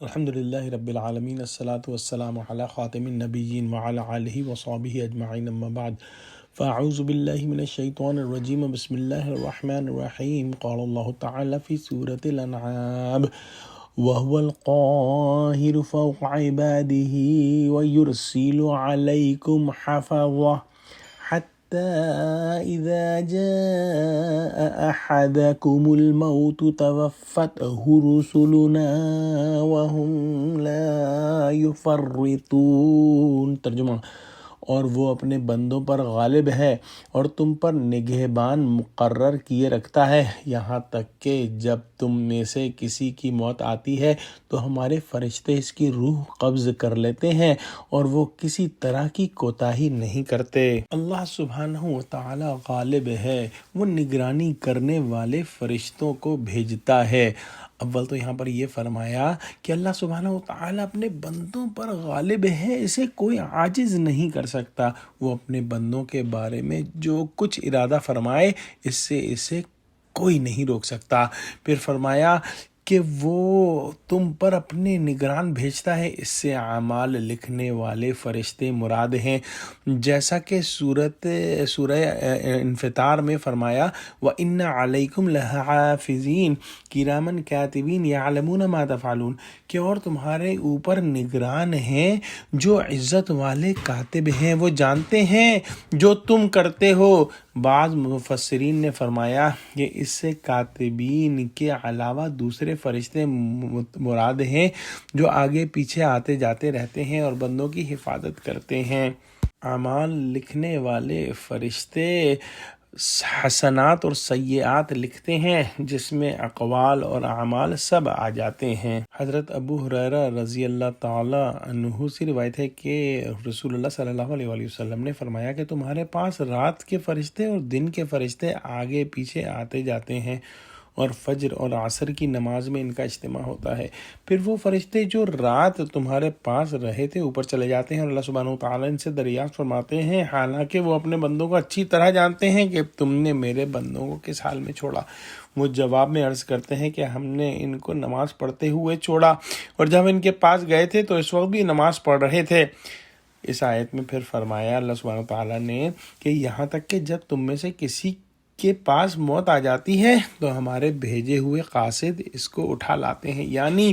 الحمدللہ رب العالمین الصلاۃ والسلام علی خاتم النبیین وعلی آلہ وصحبہ اجمعین اما بعد فاعوذ باللہ من الشیطان الرجیم بسم اللہ الرحمن الرحیم قال اللہ تعالی فی سورۃ الانعام وهو القاہر فوق عباده ويرسل علیکم حفظہ إذا جاء أحدكم الموت توفته رسلنا وهم لا يفرطون۔ ترجمہ: اور وہ اپنے بندوں پر غالب ہے اور تم پر نگہبان مقرر کیے رکھتا ہے، یہاں تک کہ جب تم میں سے کسی کی موت آتی ہے تو ہمارے فرشتے اس کی روح قبض کر لیتے ہیں اور وہ کسی طرح کی کوتاہی نہیں کرتے۔ اللہ سبحانہ و تعالی غالب ہے، وہ نگرانی کرنے والے فرشتوں کو بھیجتا ہے۔ اول تو یہاں پر یہ فرمایا کہ اللہ سبحانہ و تعالیٰ اپنے بندوں پر غالب ہے، اسے کوئی عاجز نہیں کر سکتا۔ وہ اپنے بندوں کے بارے میں جو کچھ ارادہ فرمائے اسے کوئی نہیں روک سکتا۔ پھر فرمایا کہ وہ تم پر اپنے نگران بھیجتا ہے، اس سے اعمال لکھنے والے فرشتے مراد ہیں، جیسا کہ سورہ انفطار میں فرمایا وَإِنَّ عَلَيْكُمْ لَحَافِظِينَ كِرَامًا كَاتِبِينَ يَعْلَمُونَ مَا تَفْعَلُونَ، کہ اور تمہارے اوپر نگران ہیں جو عزت والے کاتب ہیں، وہ جانتے ہیں جو تم کرتے ہو۔ بعض مفسرین نے فرمایا کہ اس سے کاتبین کے علاوہ دوسرے فرشتے مراد ہیں جو آگے پیچھے آتے جاتے رہتے ہیں اور بندوں کی حفاظت کرتے ہیں۔ اعمال لکھنے والے فرشتے حسنات اور سیئات لکھتے ہیں، جس میں اقوال اور اعمال سب آ جاتے ہیں۔ حضرت ابو ہریرہ رضی اللہ تعالی عنہ سے روایت ہے کہ رسول اللہ صلی اللہ علیہ وآلہ وسلم نے فرمایا کہ تمہارے پاس رات کے فرشتے اور دن کے فرشتے آگے پیچھے آتے جاتے ہیں اور فجر اور عصر کی نماز میں ان کا اجتماع ہوتا ہے۔ پھر وہ فرشتے جو رات تمہارے پاس رہے تھے اوپر چلے جاتے ہیں اور اللہ سبحانہ وتعالی ان سے دریافت فرماتے ہیں، حالانکہ وہ اپنے بندوں کو اچھی طرح جانتے ہیں کہ تم نے میرے بندوں کو کس حال میں چھوڑا۔ وہ جواب میں عرض کرتے ہیں کہ ہم نے ان کو نماز پڑھتے ہوئے چھوڑا، اور جب ان کے پاس گئے تھے تو اس وقت بھی نماز پڑھ رہے تھے۔ اس آیت میں پھر فرمایا اللہ سبحانہ وتعالی نے کہ یہاں تک کہ جب تم میں سے کسی کے پاس موت آ جاتی ہے تو ہمارے بھیجے ہوئے قاصد اس کو اٹھا لاتے ہیں، یعنی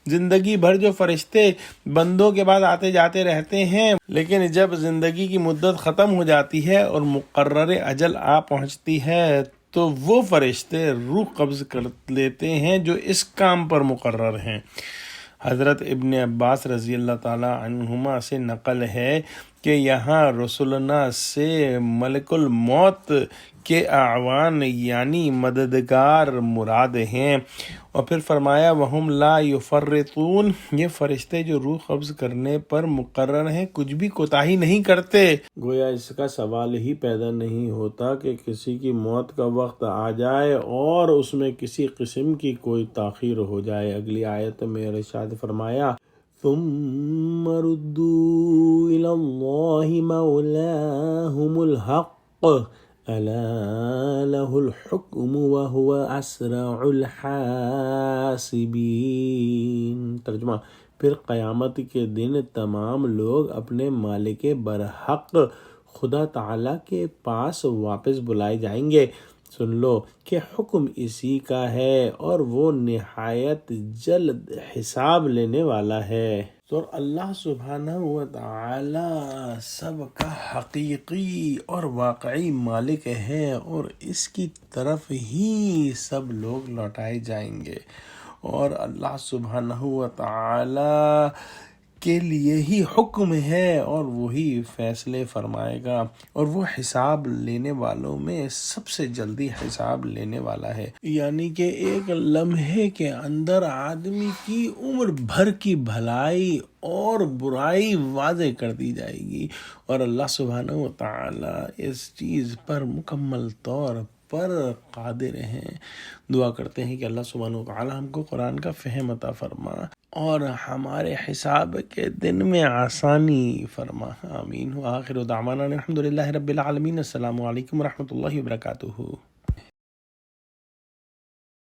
زندگی بھر جو فرشتے بندوں کے بعد آتے جاتے رہتے ہیں، لیکن جب زندگی کی مدت ختم ہو جاتی ہے اور مقرر اجل آ پہنچتی ہے تو وہ فرشتے روح قبض کر لیتے ہیں جو اس کام پر مقرر ہیں۔ حضرت ابن عباس رضی اللہ تعالی عنہما سے نقل ہے کہ یہاں رسولنا سے ملک الموت کے اعوان یعنی مددگار مراد ہیں، اور پھر فرمایا وَهُمْ لَا يُفَرِّطُونَ، یہ فرشتے جو روح قبض کرنے پر مقرر ہیں کچھ بھی کوتاہی نہیں کرتے۔ گویا اس کا سوال ہی پیدا نہیں ہوتا کہ کسی کی موت کا وقت آ جائے اور اس میں کسی قسم کی کوئی تاخیر ہو جائے۔ اگلی آیت میں ارشاد فرمایا ثُمَّ رُدُّوا إِلَى اللَّهِ مَوْلَاهُمُ الْحَقِّ أَلَا لَهُ الْحُكْمُ وَهُوَ أَسْرَعُ الْحَاسِبِينَ۔ ترجمہ: پھر قیامت کے دن تمام لوگ اپنے مالک برحق خدا تعالیٰ کے پاس واپس بلائے جائیں گے۔ سن لو کہ حکم اسی کا ہے اور وہ نہایت جلد حساب لینے والا ہے۔ تو اللہ سبحانہ و تعالی سب کا حقیقی اور واقعی مالک ہے اور اس کی طرف ہی سب لوگ لوٹائے جائیں گے، اور اللہ سبحانہ و تعالی کے لیے ہی حکم ہے اور وہی فیصلے فرمائے گا، اور وہ حساب لینے والوں میں سب سے جلدی حساب لینے والا ہے۔ یعنی کہ ایک لمحے کے اندر آدمی کی عمر بھر کی بھلائی اور برائی واضح کر دی جائے گی، اور اللہ سبحانہ و تعالی اس چیز پر مکمل طور پر قادر ہیں۔ دعا کرتے ہیں کہ اللہ سبحانہ و تعالی ہم کو قرآن کا فہم عطا فرما اور ہمارے حساب کے دن میں آسانی فرما، آمین۔ وآخر دعوانا الحمدللہ رب العالمین۔ السلام علیکم ورحمۃ اللہ وبرکاتہ۔